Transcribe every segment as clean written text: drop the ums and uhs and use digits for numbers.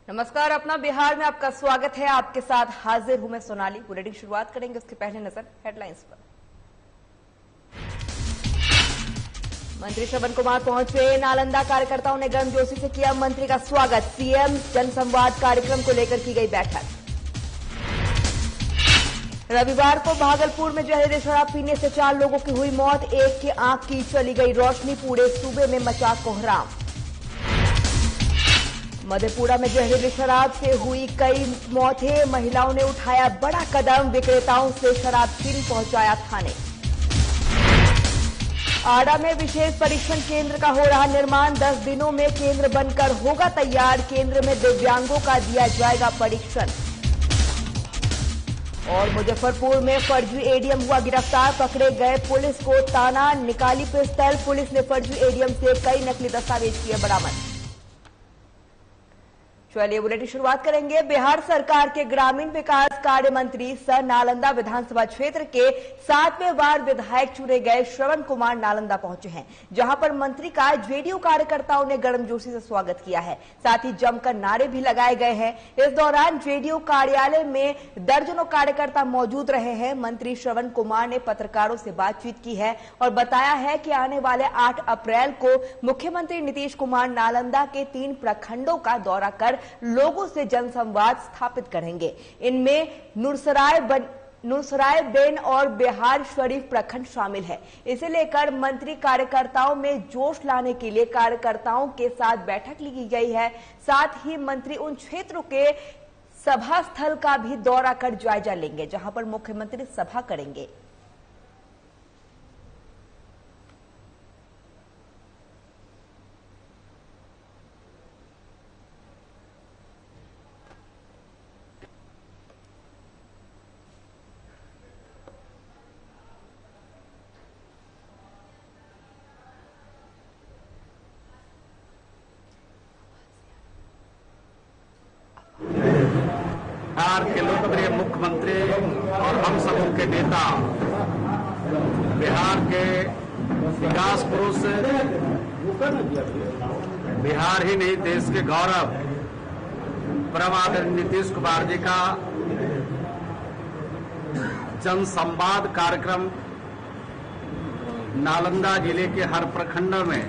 नमस्कार, अपना बिहार में आपका स्वागत है। आपके साथ हाजिर हूं मैं सोनाली। बुलेटिन शुरुआत करेंगे, उसके पहले नजर हेडलाइंस पर। मंत्री श्रवण कुमार पहुंचे, नालंदा कार्यकर्ताओं ने गर्मजोशी से किया मंत्री का स्वागत। सीएम जनसंवाद कार्यक्रम को लेकर की गई बैठक। रविवार को भागलपुर में जहरीली शराब पीने से 4 लोगों की हुई मौत, एक की आंख की चली गई रोशनी, पूरे सूबे में मचा कोहराम। मधेपुरा में जहरीली शराब से हुई कई मौतें, महिलाओं ने उठाया बड़ा कदम, विक्रेताओं से शराब चीनी पहुंचाया थाने। आड़ा में विशेष परीक्षण केंद्र का हो रहा निर्माण, 10 दिनों में केंद्र बनकर होगा तैयार, केंद्र में दिव्यांगों का दिया जाएगा परीक्षण। और मुजफ्फरपुर में फर्जी एडीएम हुआ गिरफ्तार, पकड़े गए पुलिस को ताना, निकाली पिस्टल, पुलिस ने फर्जी एडीएम से कई नकली दस्तावेज किए बरामद। चलिए बुलेटिन शुरुआत करेंगे। बिहार सरकार के ग्रामीण विकास कार्य मंत्री सह नालंदा विधानसभा क्षेत्र के 7वें वार्ड विधायक चुने गए श्रवण कुमार नालंदा पहुंचे हैं, जहां पर मंत्री का जेडीयू कार्यकर्ताओं ने गर्मजोशी से स्वागत किया है। साथ ही जमकर नारे भी लगाए गए हैं। इस दौरान जेडीयू कार्यालय में दर्जनों कार्यकर्ता मौजूद रहे हैं। मंत्री श्रवण कुमार ने पत्रकारों से बातचीत की है और बताया है कि आने वाले 8 अप्रैल को मुख्यमंत्री नीतीश कुमार नालंदा के 3 प्रखंडों का दौरा कर लोगों से जनसंवाद स्थापित करेंगे। इनमें नुरसराय बेन और बिहार शरीफ प्रखंड शामिल है। इसे लेकर मंत्री कार्यकर्ताओं में जोश लाने के लिए कार्यकर्ताओं के साथ बैठक ली गई है। साथ ही मंत्री उन क्षेत्रों के सभा स्थल का भी दौरा कर जायजा लेंगे जहां पर मुख्यमंत्री सभा करेंगे। बिहार के लोकप्रिय मुख्यमंत्री और हम सबों के नेता, बिहार के विकास पुरुष, बिहार ही नहीं देश के गौरव, परम आदरणीय नीतीश कुमार जी का जनसंवाद कार्यक्रम नालंदा जिले के हर प्रखंड में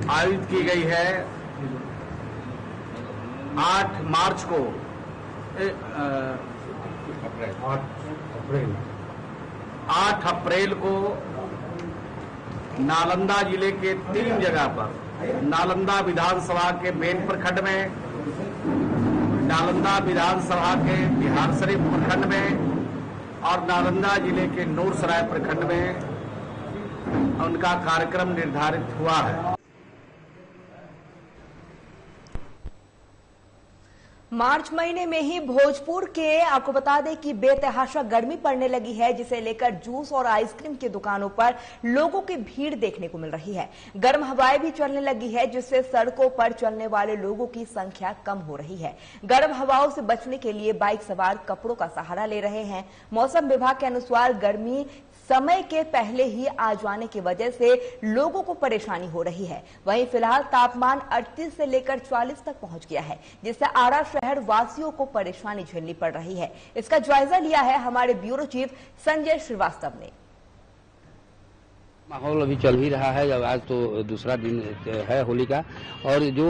आयोजित की गई है। 8 मार्च को 8 अप्रैल को नालंदा जिले के 3 जगह पर, नालंदा विधानसभा के बेन प्रखंड में, नालंदा विधानसभा के बिहार शरीफ प्रखंड में और नालंदा जिले के नूरसराय प्रखंड में उनका कार्यक्रम निर्धारित हुआ है। मार्च महीने में ही भोजपुर के आपको बता दें कि बेतहाशा गर्मी पड़ने लगी है, जिसे लेकर जूस और आइसक्रीम की दुकानों पर लोगों की भीड़ देखने को मिल रही है। गर्म हवाएं भी चलने लगी है, जिससे सड़कों पर चलने वाले लोगों की संख्या कम हो रही है। गर्म हवाओं से बचने के लिए बाइक सवार कपड़ों का सहारा ले रहे हैं। मौसम विभाग के अनुसार गर्मी समय के पहले ही आ जाने की वजह से लोगों को परेशानी हो रही है। वहीं फिलहाल तापमान 38 से लेकर 40 तक पहुंच गया है, जिससे आरा शहर वासियों को परेशानी झेलनी पड़ रही है। इसका जायजा लिया है हमारे ब्यूरो चीफ संजय श्रीवास्तव ने। माहौल अभी चल ही रहा है, जब आज तो दूसरा दिन है होली का। और जो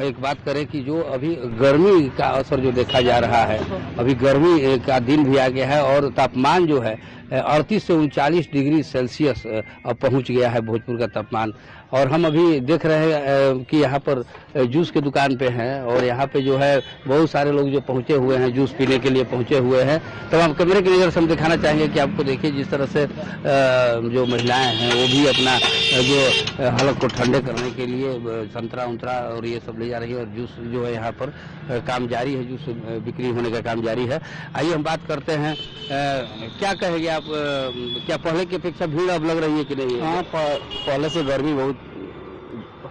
एक बात करें कि जो अभी गर्मी का असर जो देखा जा रहा है, अभी गर्मी का दिन भी आ गया है और तापमान जो है 38 से 39 डिग्री सेल्सियस अब पहुंच गया है भोजपुर का तापमान। और हम अभी देख रहे हैं कि यहाँ पर जूस की दुकान पे हैं और यहाँ पे जो है बहुत सारे लोग जो पहुंचे हुए हैं, जूस पीने के लिए पहुंचे हुए हैं। तो हम कैमरे की नज़र से हम दिखाना चाहेंगे कि आपको देखिए जिस तरह से जो महिलाएं हैं वो भी अपना जो हलक को ठंडे करने के लिए संतरा उंतरा और ये सब ले जा रही है। और जूस जो है यहाँ पर काम जारी है, जूस बिक्री होने का काम जारी है। आइए हम बात करते हैं, क्या कहेंगे आप, क्या पहले की अपेक्षा भीड़ अब लग रही है कि नहीं? हाँ, पहले से गर्मी बहुत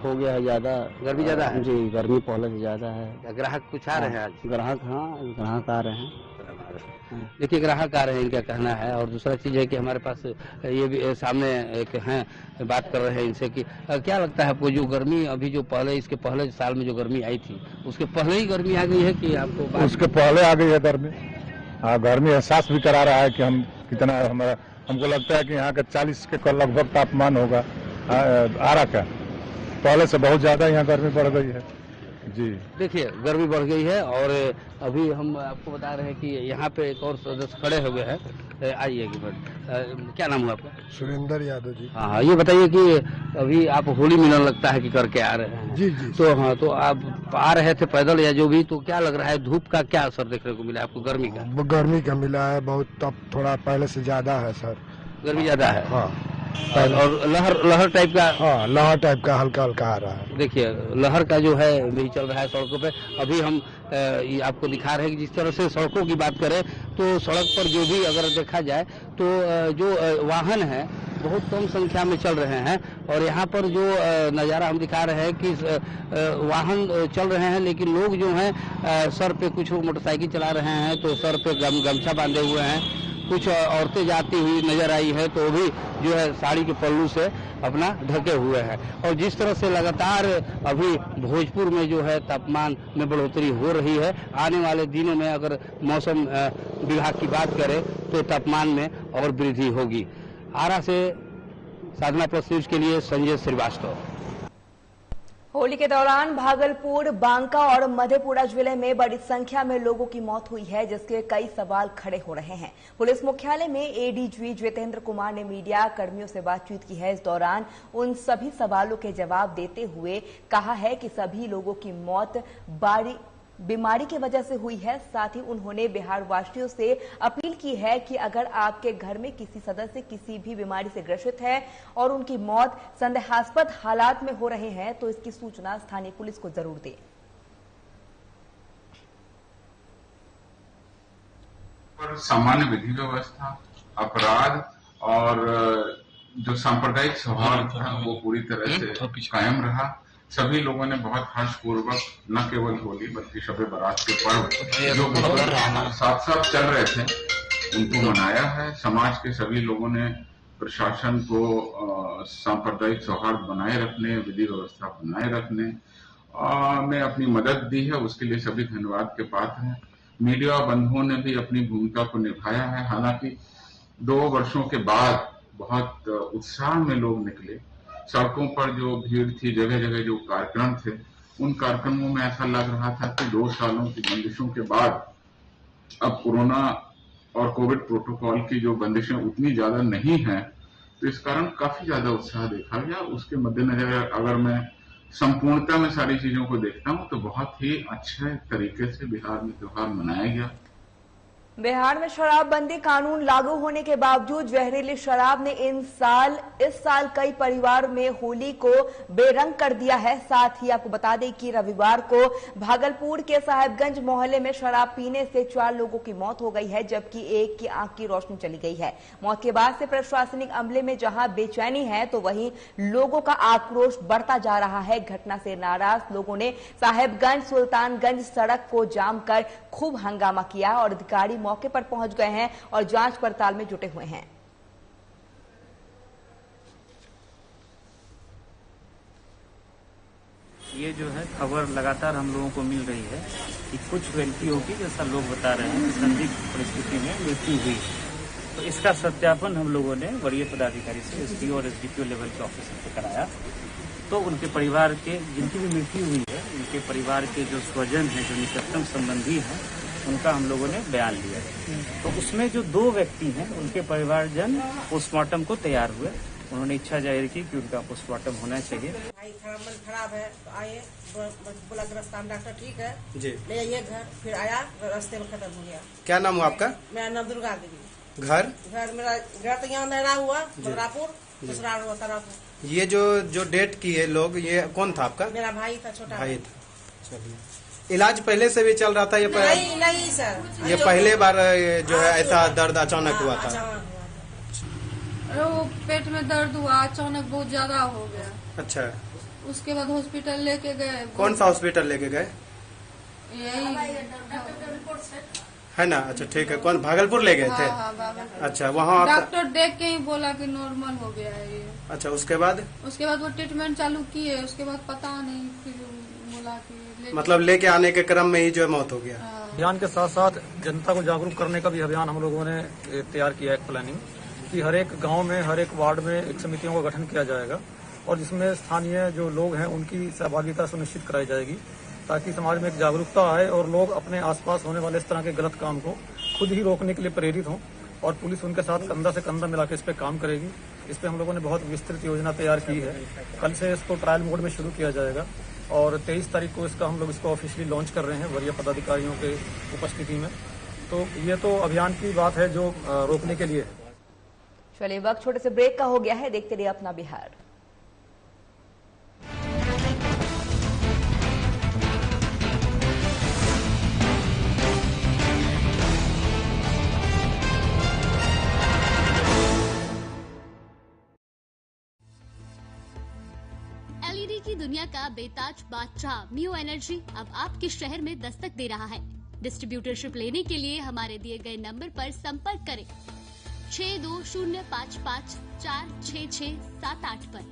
हो गया है, ज्यादा गर्मी ज्यादा है जी, गर्मी पहले से ज्यादा है। ग्राहक कुछ आ रहे हैं आज? ग्राहक, हाँ ग्राहक आ रहे हैं। देखिए ग्राहक आ रहे हैं, इनका कहना है। और दूसरा चीज है कि हमारे पास ये भी सामने एक हैं, बात कर रहे हैं इनसे कि क्या लगता है आपको, जो गर्मी अभी जो पहले इसके पहले साल में जो गर्मी आई थी उसके पहले ही गर्मी आ गई है कि आपको? उसके पहले आ गई है गर्मी। हाँ, गर्मी एहसास भी करा रहा है कि हम कितना हमारा, हमको लगता है कि यहाँ का 40 के लगभग तापमान होगा आरा का। पहले से बहुत ज्यादा यहाँ गर्मी बढ़ गई है जी। देखिए गर्मी बढ़ गई है। और अभी हम आपको बता रहे हैं कि यहाँ पे एक और सदस्य खड़े हुए हैं। आइए एक मिनट, क्या नाम हुआ आपका? सुरेंद्र यादव जी। हाँ, ये बताइए कि अभी आप होली मिलन लगता है कि करके आ रहे हैं? जी जी। तो हाँ, तो आप आ रहे थे पैदल या जो भी, तो क्या लग रहा है धूप का क्या असर देखने को मिला आपको, गर्मी का? गर्मी का मिला है बहुत, तब थोड़ा पहले से ज्यादा है सर, गर्मी ज्यादा है। हाँ। और लहर टाइप का? हाँ, लहर टाइप का हल्का हल्का आ रहा है। देखिए लहर का जो है भी चल रहा है सड़कों पे। अभी हम ये आपको दिखा रहे हैं कि जिस तरह से सड़कों की बात करें तो सड़क पर जो भी अगर देखा जाए तो जो वाहन है बहुत कम संख्या में चल रहे हैं। और यहाँ पर जो नज़ारा हम दिखा रहे हैं कि वाहन चल रहे हैं, लेकिन लोग जो हैं सर पे, कुछ मोटरसाइकिल चला रहे हैं तो सर पे गमछा बांधे हुए हैं। कुछ औरतें जाती हुई नजर आई है तो भी जो है साड़ी के पल्लू से अपना ढके हुए हैं। और जिस तरह से लगातार अभी भोजपुर में जो है तापमान में बढ़ोतरी हो रही है, आने वाले दिनों में अगर मौसम विभाग की बात करें तो तापमान में और वृद्धि होगी। आरा से साधना प्लस न्यूज के लिए संजय श्रीवास्तव। होली के दौरान भागलपुर, बांका और मधेपुरा जिले में बड़ी संख्या में लोगों की मौत हुई है, जिसके कई सवाल खड़े हो रहे हैं। पुलिस मुख्यालय में एडीजी जितेंद्र कुमार ने मीडिया कर्मियों से बातचीत की है। इस दौरान उन सभी सवालों के जवाब देते हुए कहा है कि सभी लोगों की मौत बीमारी की वजह से हुई है। साथ ही उन्होंने बिहार वासियों से अपील की है कि अगर आपके घर में किसी सदस्य किसी भी बीमारी से ग्रसित है और उनकी मौत संदेहास्पद हालात में हो रहे हैं तो इसकी सूचना स्थानीय पुलिस को जरूर दें। सामान्य विधि व्यवस्था, अपराध और जो सांप्रदायिक सौहार्द था वो पूरी तरह से कायम रहा। सभी लोगों ने बहुत हर्षपूर्वक न केवल होली बल्कि शब बारात के पर्व जो साथ साथ चल रहे थे उनको मनाया है। समाज के सभी लोगों ने प्रशासन को सांप्रदायिक सौहार्द बनाए रखने, विधि व्यवस्था बनाए रखने में अपनी मदद दी है, उसके लिए सभी धन्यवाद के पात्र हैं। मीडिया बंधुओं ने भी अपनी भूमिका को निभाया है। हालांकि 2 वर्षों के बाद बहुत उत्साह में लोग निकले। सड़कों पर जो भीड़ थी, जगह जगह जो कार्यक्रम थे, उन कार्यक्रमों में ऐसा लग रहा था कि 2 सालों की बंदिशों के बाद अब कोरोना और कोविड प्रोटोकॉल की जो बंदिशें उतनी ज्यादा नहीं हैं, तो इस कारण काफी ज्यादा उत्साह देखा गया। उसके मद्देनजर अगर मैं संपूर्णता में सारी चीजों को देखता हूं तो बहुत ही अच्छे तरीके से बिहार में त्योहार मनाया गया। बिहार में शराबबंदी कानून लागू होने के बावजूद जहरीली शराब ने इस साल कई परिवार में होली को बेरंग कर दिया है। साथ ही आपको बता दें कि रविवार को भागलपुर के साहेबगंज मोहल्ले में शराब पीने से 4 लोगों की मौत हो गई है, जबकि एक की आंख की रोशनी चली गई है। मौत के बाद से प्रशासनिक अमले में जहां बेचैनी है तो वहीं लोगों का आक्रोश बढ़ता जा रहा है। घटना से नाराज लोगों ने साहेबगंज सुल्तानगंज सड़क को जाम कर खूब हंगामा किया और अधिकारी मौके पर पहुंच गए हैं और जांच पड़ताल में जुटे हुए हैं। ये जो है खबर लगातार हम लोगों को मिल रही है कि कुछ व्यक्तियों की, जैसा लोग बता रहे हैं, संदिग्ध परिस्थिति में मृत्यु हुई। तो इसका सत्यापन हम लोगों ने वरीय पदाधिकारी से एसपी और एसडीपीओ लेवल के ऑफिसर से कराया। तो उनके परिवार के, जिनकी भी मृत्यु हुई है, उनके परिवार के जो स्वजन हैं, जो निकटतम संबंधी हैं, उनका हम लोगों ने बयान लिया। तो उसमें जो 2 व्यक्ति हैं उनके परिवारजन पोस्टमार्टम को तैयार हुए। उन्होंने इच्छा जाहिर की कि उनका पोस्टमार्टम होना चाहिए। भाई मन खराब है तो आए, बोला रास्ता में डॉक्टर ठीक है जी, ले आइए घर। फिर आया, रास्ते में खत्म हो गया। क्या नाम हुआ आपका? मेरा नाम दुर्गा देवी। घर मेरा घर तो यहाँ नहरा हुआ बदरापुर, ससुराल हुआ तारापुर। ये जो डेट की है लोग, ये कौन था आपका? मेरा भाई था, छोटा भाई था। चलिए, इलाज पहले से भी चल रहा था? ये नहीं सर, ये पहले बार जो है ऐसा दर्द अचानक हुआ था? वो पेट में दर्द हुआ अचानक, बहुत ज्यादा हो गया। अच्छा, उसके बाद हॉस्पिटल लेके गए। कौन सा हॉस्पिटल लेके गए? यही है ना। अच्छा ठीक है, कौन भागलपुर ले गए थे? हाँ, भागलपुर। अच्छा, वहाँ डॉक्टर देख के ही बोला कि नॉर्मल हो गया है ये। अच्छा, उसके बाद वो ट्रीटमेंट चालू किए, उसके बाद पता नहीं, फिर बोला कि मतलब लेके आने के क्रम में ही जो है मौत हो गया। अभियान के साथ साथ जनता को जागरूक करने का भी अभियान हम लोगों ने तैयार किया है, प्लानिंग कि हर एक गांव में, हर एक वार्ड में एक समितियों का गठन किया जाएगा और जिसमें स्थानीय जो लोग हैं उनकी सहभागिता सुनिश्चित कराई जाएगी, ताकि समाज में एक जागरूकता आए और लोग अपने आसपास होने वाले इस तरह के गलत काम को खुद ही रोकने के लिए प्रेरित हों और पुलिस उनके साथ कंधा से कंधा मिलाकर इस पर काम करेगी। इस पर हम लोगों ने बहुत विस्तृत योजना तैयार की है। कल से इसको ट्रायल मोड में शुरू किया जाएगा और 23 तारीख को हम लोग इसको ऑफिशियली लॉन्च कर रहे हैं वरीय पदाधिकारियों के उपस्थिति में। तो ये तो अभियान की बात है जो रोकने के लिए है। चलिए, वक्त छोटे से ब्रेक का हो गया है, देखते रहिए अपना बिहार। एलईडी की दुनिया का बेताज बादशाह मियो एनर्जी अब आपके शहर में दस्तक दे रहा है। डिस्ट्रीब्यूटरशिप लेने के लिए हमारे दिए गए नंबर पर संपर्क करें 6205546678 पर।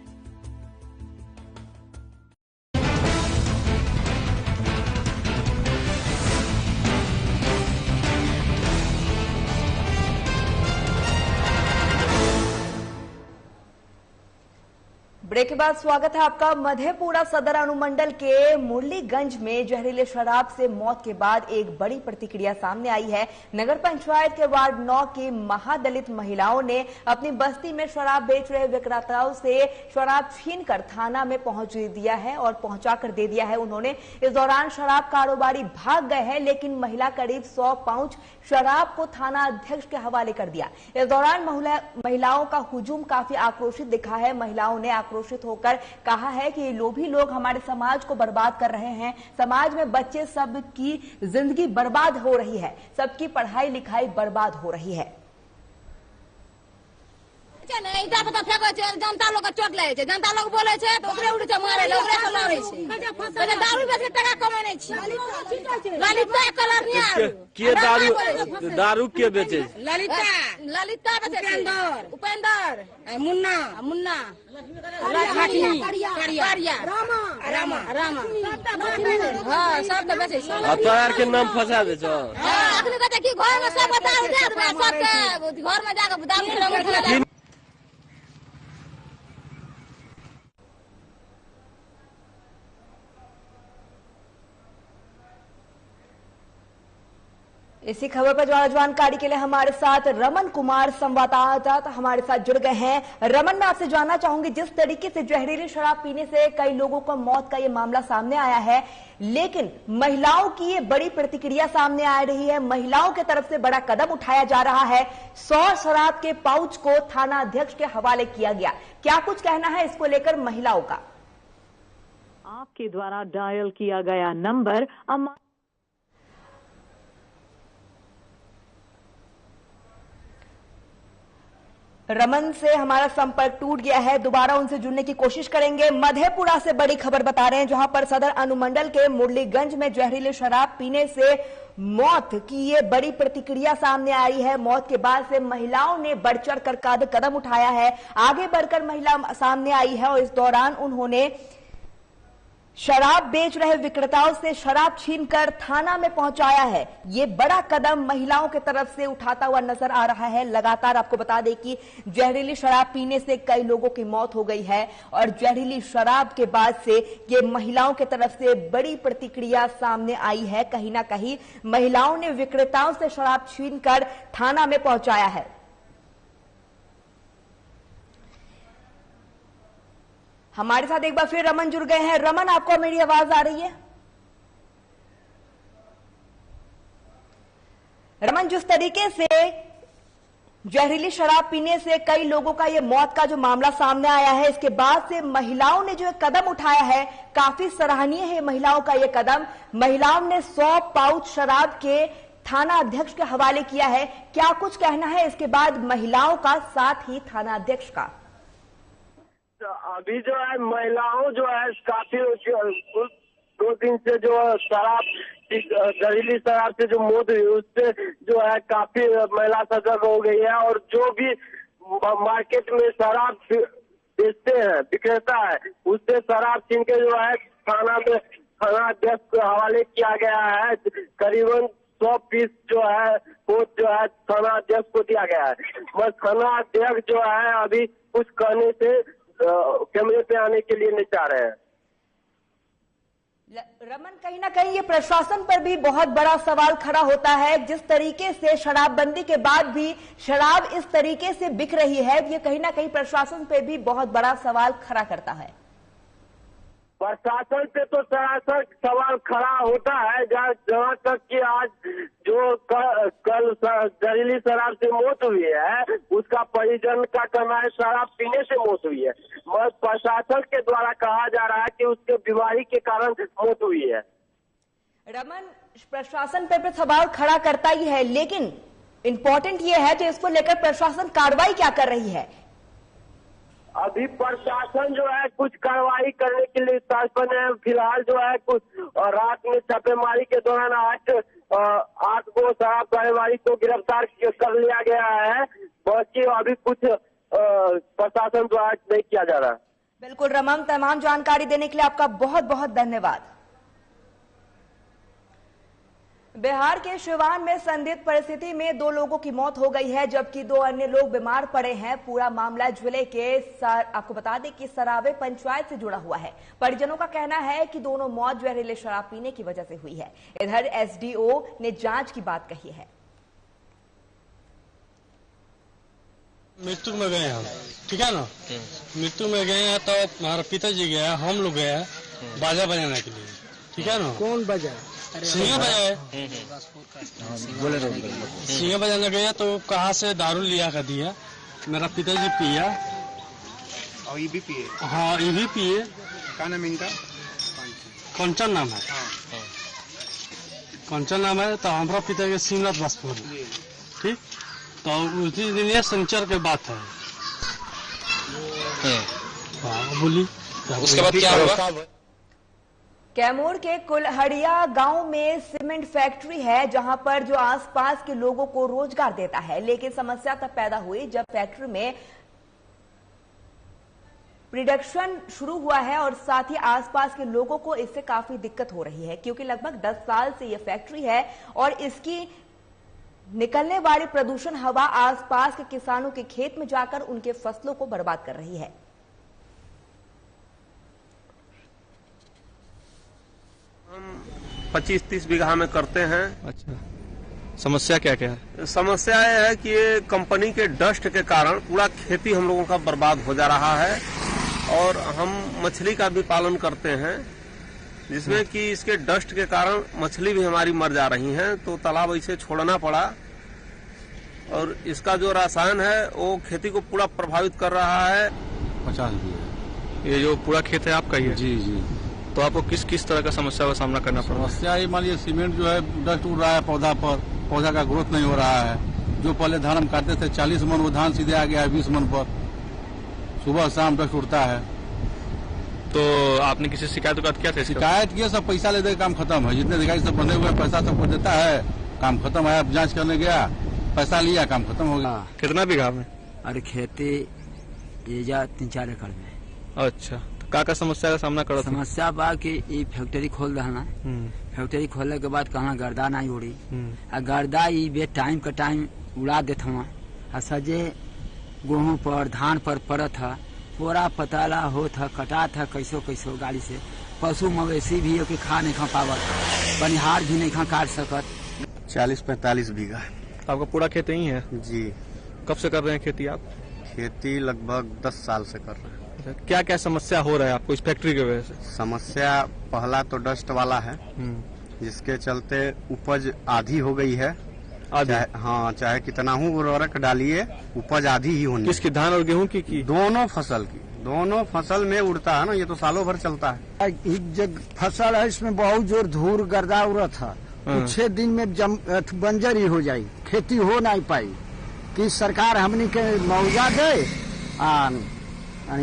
ब्रेक के बाद स्वागत है आपका। मधेपुरा सदर अनुमंडल के मुरलीगंज में जहरीले शराब से मौत के बाद एक बड़ी प्रतिक्रिया सामने आई है। नगर पंचायत के वार्ड 9 की महादलित महिलाओं ने अपनी बस्ती में शराब बेच रहे विक्रेताओं से शराब छीनकर थाना में पहुंचाकर दे दिया है। उन्होंने इस दौरान शराब कारोबारी भाग गए हैं, लेकिन महिला करीब 100 पाउच शराब को थाना अध्यक्ष के हवाले कर दिया। इस दौरान महिलाओं का हुजूम काफी आक्रोशित दिखा है। महिलाओं ने आक्रोशित होकर कहा है कि ये लोभी लोग हमारे समाज को बर्बाद कर रहे हैं। समाज में बच्चे सबकी जिंदगी बर्बाद हो रही है, सबकी पढ़ाई लिखाई बर्बाद हो रही है। जनता लोग चोट लगे छै, जनता लोग बोले छै तो ओकरे उड़ छै मारे ओकरे से लड़े छै। पहले दारू बेच के टका कमाने छी। ललिता कलर नहीं के दारू के बेचे? ललिता बेचे। उपेंद्र मुन्ना रामा हाँ सब तो बेचे छै। तोहर के नाम फंसा दे छो। अखनी कहते कि घर में सब बता दे, सबके घर में जाकर दारू के इसी खबर पर ज्यादा जानकारी के लिए हमारे साथ रमन कुमार संवाददाता हमारे साथ जुड़ गए हैं। रमन, मैं आपसे जानना चाहूंगी, जिस तरीके से जहरीली शराब पीने से कई लोगों को मौत का ये मामला सामने आया है, लेकिन महिलाओं की ये बड़ी प्रतिक्रिया सामने आ रही है। महिलाओं की तरफ से बड़ा कदम उठाया जा रहा है। 100 शराब के पाउच को थाना अध्यक्ष के हवाले किया गया। क्या कुछ कहना है इसको लेकर महिलाओं का? आपके द्वारा डायल किया गया नंबर रमन से हमारा संपर्क टूट गया है, दोबारा उनसे जुड़ने की कोशिश करेंगे। मधेपुरा से बड़ी खबर बता रहे हैं, जहां पर सदर अनुमंडल के मुरलीगंज में जहरीले शराब पीने से मौत की ये बड़ी प्रतिक्रिया सामने आई है। मौत के बाद से महिलाओं ने बढ़ चढ़ कर कदम उठाया है। आगे बढ़कर महिला सामने आई है और इस दौरान उन्होंने शराब बेच रहे विक्रेताओं से शराब छीनकर थाना में पहुंचाया है। ये बड़ा कदम महिलाओं की तरफ से उठाता हुआ नजर आ रहा है। लगातार आपको बता दें कि जहरीली शराब पीने से कई लोगों की मौत हो गई है और जहरीली शराब के बाद से ये महिलाओं की तरफ से बड़ी प्रतिक्रिया सामने आई है। कहीं ना कहीं महिलाओं ने विक्रेताओं से शराब छीनकर थाना में पहुंचाया है। हमारे साथ एक बार फिर रमन जुड़ गए हैं। रमन, आपको मेरी आवाज आ रही है? रमन, जिस तरीके से जहरीली शराब पीने से कई लोगों का ये मौत का जो मामला सामने आया है, इसके बाद से महिलाओं ने जो कदम उठाया है, काफी सराहनीय है महिलाओं का ये कदम। महिलाओं ने 100 पाउच शराब के थाना अध्यक्ष के हवाले किया है। क्या कुछ कहना है इसके बाद महिलाओं का, साथ ही थाना अध्यक्ष का? अभी जो है महिलाओं जो है काफी 2 दिन से जो शराब, जहरीली शराब से जो मौत हुई उससे जो है काफी महिला सजग हो गई है। और जो भी मार्केट में शराब बेचते हैं, विक्रेता है, उससे शराब छीन के जो है थाना अध्यक्ष को हवाले किया गया है। करीबन 100 पीस जो है वो जो है थाना अध्यक्ष को दिया गया है। बस थाना अध्यक्ष जो है अभी कुछ कहने से कैमरे पे आने के लिए नहीं चाह रहे हैं। रमन, कहीं ना कहीं ये प्रशासन पर भी बहुत बड़ा सवाल खड़ा होता है। जिस तरीके से शराबबंदी के बाद भी शराब इस तरीके से बिक रही है, ये कहीं ना कहीं प्रशासन पे भी बहुत बड़ा सवाल खड़ा करता है। प्रशासन पे तो सरासर सवाल खड़ा होता है, जहाँ तक कि आज जो कल जहरीली शराब से मौत हुई है उसका परिजन का कहना है शराब पीने से मौत हुई है। मगर प्रशासन के द्वारा कहा जा रहा है कि उसके बीमारी के कारण मौत हुई है। रमन, प्रशासन पे सवाल खड़ा करता ही है, लेकिन इम्पोर्टेंट ये है कि इसको लेकर प्रशासन कार्रवाई क्या कर रही है। अभी प्रशासन जो है कुछ कार्रवाई करने के लिए तत्पर है। फिलहाल जो है कुछ रात में छापेमारी के दौरान 8 को शराब कारोबारी को गिरफ्तार कर लिया गया है। बाकी अभी कुछ प्रशासन द्वारा नहीं किया जा रहा। बिल्कुल रमन, तमाम जानकारी देने के लिए आपका बहुत बहुत धन्यवाद। बिहार के सिवान में संदिग्ध परिस्थिति में 2 लोगों की मौत हो गई है, जबकि 2 अन्य लोग बीमार पड़े हैं। पूरा मामला जिले के आपको बता दें कि सरावे पंचायत से जुड़ा हुआ है। परिजनों का कहना है कि दोनों मौत जहरीले शराब पीने की वजह से हुई है। इधर एसडीओ ने जांच की बात कही है। मृत्यु में गए हम, ठीक है ना, मृत्यु में गए हैं तो हमारा पिताजी गया, हम लोग गए बाजा बजाने के लिए, ठीक है ना। कौन बजा? सिंह बजाए, सिंह बजाने गया तो कहाँ से दारू लिया कर दिया। मेरा पिताजी पिया और ये भी पिए। हाँ, ये भी पिए। क्या नाम है इनका? कंचन नाम है। कंचन नाम है। तो हमारा पिताजी सिमरत बासपुर, ठीक। तो उसी दिन ये संचर के बात है। हाँ, बोली उसके बाद क्या हुआ? कैमूर के कुल्हड़िया गांव में सीमेंट फैक्ट्री है, जहां पर जो आसपास के लोगों को रोजगार देता है। लेकिन समस्या तब पैदा हुई जब फैक्ट्री में प्रोडक्शन शुरू हुआ है और साथ ही आसपास के लोगों को इससे काफी दिक्कत हो रही है, क्योंकि लगभग 10 साल से यह फैक्ट्री है और इसकी निकलने वाली प्रदूषण हवा आसपास के किसानों के खेत में जाकर उनके फसलों को बर्बाद कर रही है। हम 25-30 बीघा में करते हैं। अच्छा, समस्या क्या क्या है? समस्या यह है कि ये कंपनी के डस्ट के कारण पूरा खेती हम लोगों का बर्बाद हो जा रहा है। और हम मछली का भी पालन करते हैं, जिसमें कि इसके डस्ट के कारण मछली भी हमारी मर जा रही हैं। तो तालाब ऐसे छोड़ना पड़ा और इसका जो रसायन है वो खेती को पूरा प्रभावित कर रहा है। 50 बीघा ये जो पूरा खेत है आपका ही है? जी जी। तो आपको किस किस तरह का समस्या का सामना करना पड़ रहा है? समस्या ये मान लीजिए सीमेंट जो है डस्ट उड़ रहा है पौधा पर, पौधा का ग्रोथ नहीं हो रहा है। जो पहले धान हम काटते थे 40 मन, वो धान सीधे आ गया है 20 मन पर। सुबह शाम डस्ट उड़ता है। तो आपने किसी शिकायत किया था? शिकायत किया, सब पैसा ले दे, काम खत्म है। जितने अधिकारी सब बने हुए पैसा सबको देता है, काम खत्म है। अब जांच करने गया, पैसा लिया, काम खत्म हो गया। कितना बीघा में? अरे खेती ये जा 3-4 एकड़ में। अच्छा, का समस्या का सामना करो? समस्या बा कि ये फैक्ट्री खोल रहा, फैक्ट्री खोलने के बाद कहाँ गर्दा नहीं उड़ी, गर्दा ये टाइम का टाइम उड़ा देता हूँ। सजे गेहूं पर धान पर पड़त है, पूरा पताला होत है, कटा था कैसो कैसो गाड़ी से। पशु मवेशी भी के खा नहीं खा पावत, बनिहार भी नहीं खा काट सकत। 40-45 बीघा। आपका पूरा खेत यही है? जी। कब से कर रहे हैं खेती आप? खेती लगभग 10 साल से कर रहे हैं। क्या क्या समस्या हो रहा है आपको इस फैक्ट्री की वजह से? समस्या पहला तो डस्ट वाला है, जिसके चलते उपज आधी हो गई है। चाहे कितना हूँ उर्वरक डालिए, उपज आधी ही होनी। किसकी, धान और गेहूं की? दोनों फसल की। दोनों फसल में उड़ता है ना, ये तो सालों भर चलता है। एक जग फसल है, इसमें बहुत जोर धूल गर्दा उड़त है। 6 दिन में बंजर ही हो जाये, खेती हो नहीं पाई। कि सरकार हमनी के मुआवजा दे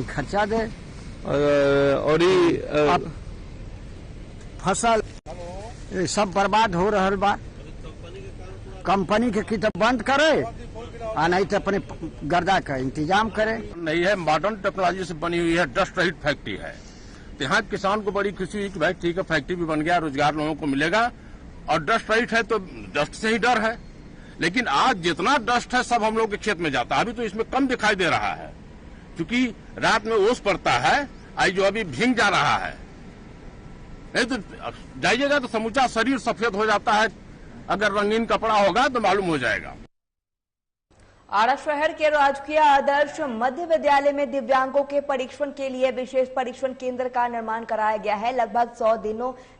खर्चा दे। और फसल ये सब बर्बाद हो रहा बा। कंपनी के किताब बंद करे और नहीं तो अपने गर्दा का इंतजाम करे। नहीं है, मॉडर्न टेक्नोलॉजी से बनी हुई है, डस्ट रहित फैक्ट्री है। तो यहाँ किसान को बड़ी खुशी हुई कि भाई ठीक है, फैक्ट्री भी बन गया, रोजगार लोगों को मिलेगा। और डस्ट रहित है तो डस्ट से ही डर है। लेकिन आज जितना डस्ट है सब हम लोग के खेत में जाता है। अभी तो इसमें कम दिखाई दे रहा है क्योंकि रात में ओस पड़ता है, आज जो अभी भींग जा रहा है। नहीं तो जाइएगा तो समूचा शरीर सफेद हो जाता है। अगर रंगीन कपड़ा होगा तो मालूम हो जाएगा। आरा शहर के राजकीय आदर्श मध्य विद्यालय में दिव्यांगों के परीक्षण के लिए विशेष परीक्षण केंद्र का निर्माण कराया गया है। लगभग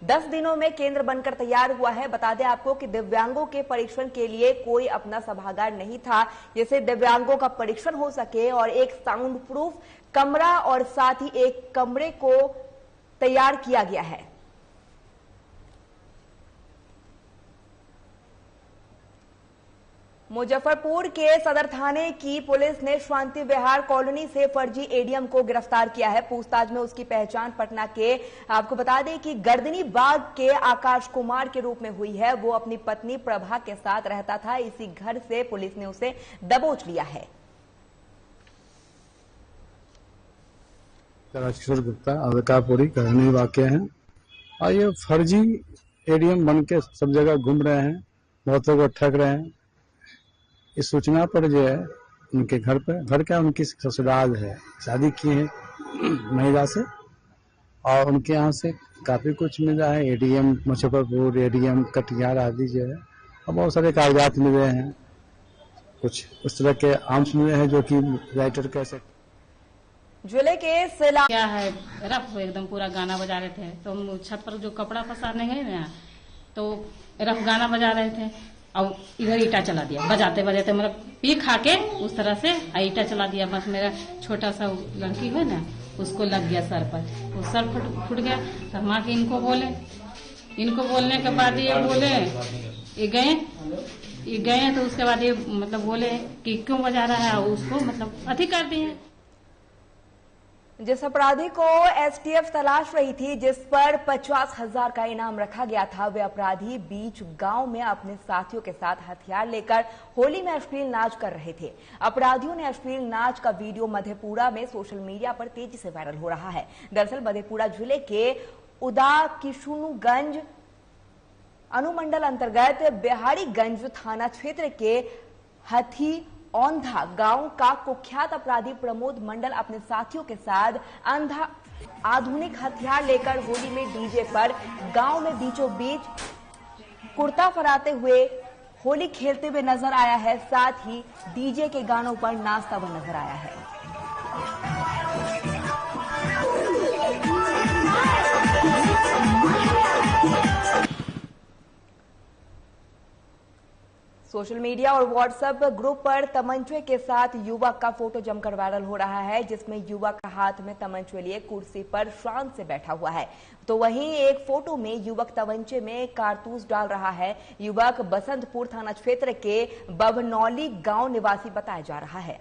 10 दिनों में केंद्र बनकर तैयार हुआ है। बता दें आपको कि दिव्यांगों के परीक्षण के लिए कोई अपना सभागार नहीं था, जिससे दिव्यांगों का परीक्षण हो सके और एक साउंड प्रूफ कमरा और साथ ही एक कमरे को तैयार किया गया है। मुजफ्फरपुर के सदर थाने की पुलिस ने शांति विहार कॉलोनी से फर्जी एडीएम को गिरफ्तार किया है। पूछताछ में उसकी पहचान पटना के, आपको बता दें कि गर्दनी बाग के आकाश कुमार के रूप में हुई है। वो अपनी पत्नी प्रभा के साथ रहता था। इसी घर से पुलिस ने उसे दबोच लिया है। राजकिशोर गुप्ता अलकापुरी करनी वाक्य है और ये फर्जी एडीएम बन के सब जगह घूम रहे हैं, बहुत लोग ठग रहे हैं। इस सूचना पर जो है उनके घर का उनकी ससुराल है, शादी की है महिला से और उनके यहाँ से काफी कुछ मिला है। एडीएम मुजफ्फरपुर, एडीएम कटिहार आदि जो है और बहुत सारे कागजात मिले हैं। कुछ उस तरह के आर्म्स मिले हैं जो कि राइटर कह सकते। जिले के सिला क्या है रफ एकदम पूरा गाना बजा रहे थे, तो हम छत पर जो कपड़ा पसारने गए ना तो रफ गाना बजा रहे थे और इधर ईटा चला दिया बजाते बजाते, मतलब पी खा के उस तरह से ईटा चला दिया। बस मेरा छोटा सा लड़की है ना उसको लग गया सर पर, वो सर फूट गया। तो हम आके इनको बोलने के बाद ये बोले ये गए तो उसके बाद ये मतलब बोले कि क्यों बजा रहा है, उसको मतलब अति कर दिए। जिस अपराधी को एसटीएफ तलाश रही थी, जिस पर 50,000 का इनाम रखा गया था, वे अपराधी बीच गांव में अपने साथियों के साथ हथियार लेकर होली में अश्लील नाच कर रहे थे। अपराधियों ने अश्लील नाच का वीडियो मधेपुरा में सोशल मीडिया पर तेजी से वायरल हो रहा है। दरअसल मधेपुरा जिले के उदाकिशुनुगंज अनुमंडल अंतर्गत बिहारीगंज थाना क्षेत्र के हथी औंधा गांव का कुख्यात अपराधी प्रमोद मंडल अपने साथियों के साथ आधुनिक हथियार लेकर होली में डीजे पर गांव में बीचों बीच कुर्ता फराते हुए होली खेलते हुए नजर आया है। साथ ही डीजे के गानों पर नाचता हुआ नजर आया है। सोशल मीडिया और व्हाट्सएप ग्रुप पर तमंचे के साथ युवक का फोटो जमकर वायरल हो रहा है, जिसमें युवक का हाथ में तमंचे लिए कुर्सी पर शांत से बैठा हुआ है। तो वहीं एक फोटो में युवक तमंचे में कारतूस डाल रहा है। युवक बसंतपुर थाना क्षेत्र के बभनौली गांव निवासी बताया जा रहा है।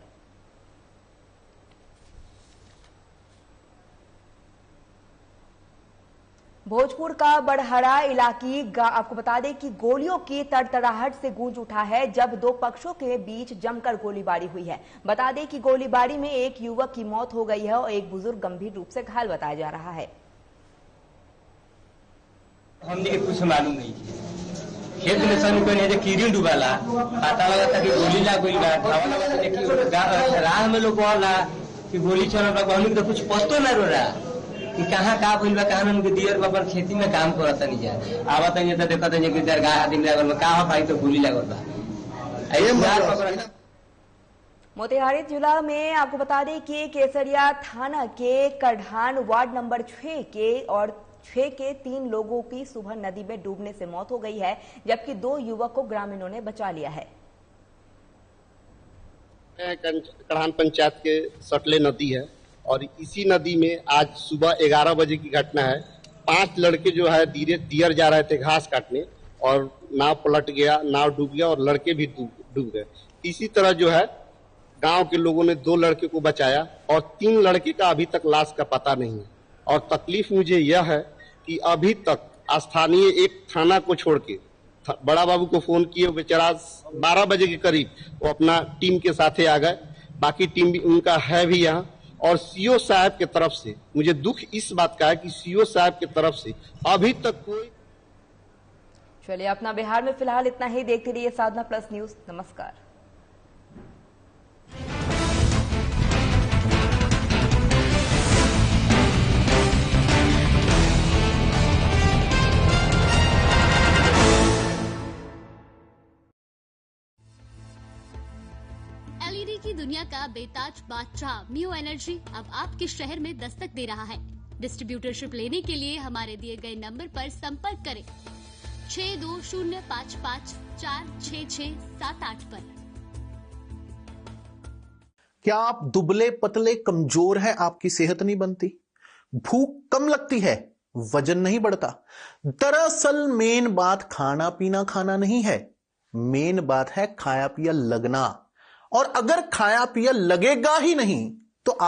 भोजपुर का बड़हरा इलाकी आपको बता दें कि गोलियों की तड़तड़ाहट से गूंज उठा है जब दो पक्षों के बीच जमकर गोलीबारी हुई है। बता दें कि गोलीबारी में एक युवक की मौत हो गई है और एक बुजुर्ग गंभीर रूप से घायल बताया जा रहा है। हमने कुछ मालूम नहीं, खेत में सन को कीड़ी डूबाला, पता लगा था कि गोली ला गोली राह में लोग कि गोली चल रहा, तो कुछ पतो न रो रहा कि कहाँ का भइल बा, कहाँ उनके दियर बाबर खेती में काम करत नहीं जा आवत नहीं तो देखत नहीं कि दरगाह आदमी लागल बा, का हो भाई तो गोली लागल बा। मोतिहारी जिला में आपको बता दें कि केसरिया थाना के कढ़ान वार्ड नंबर 6 के 3 लोगों की सुबह नदी में डूबने से मौत हो गई है, जबकि 2 युवक को ग्रामीणों ने बचा लिया है। कढ़ान पंचायत के सटले नदी है और इसी नदी में आज सुबह 11 बजे की घटना है। 5 लड़के जो है दियर जा रहे थे घास काटने और नाव पलट गया, नाव डूब गया और लड़के भी डूब गए। इसी तरह जो है गांव के लोगों ने 2 लड़के को बचाया और 3 लड़के का अभी तक लाश का पता नहीं है। और तकलीफ मुझे यह है कि अभी तक स्थानीय एक थाना को छोड़ के बड़ा बाबू को फोन किए, बेचारा 12 बजे के करीब वो अपना टीम के साथ आ गए। बाकी टीम भी उनका है भी यहाँ। और सीओ साहब के तरफ से मुझे दुख इस बात का है कि सीओ साहब की तरफ से अभी तक कोई। चलिए, अपना बिहार में फिलहाल इतना ही। देखते रहिए साधना प्लस न्यूज। नमस्कार। एलईडी की दुनिया का बेताज बादशाह मियो एनर्जी अब आपके शहर में दस्तक दे रहा है। डिस्ट्रीब्यूटरशिप लेने के लिए हमारे दिए गए नंबर पर संपर्क करें 6205546678 पर। क्या आप दुबले पतले कमजोर हैं? आपकी सेहत नहीं बनती, भूख कम लगती है, वजन नहीं बढ़ता? दरअसल मेन बात खाना पीना खाना नहीं है, मेन बात है खाया पिया लगना। और अगर खाया पिया लगेगा ही नहीं तो आप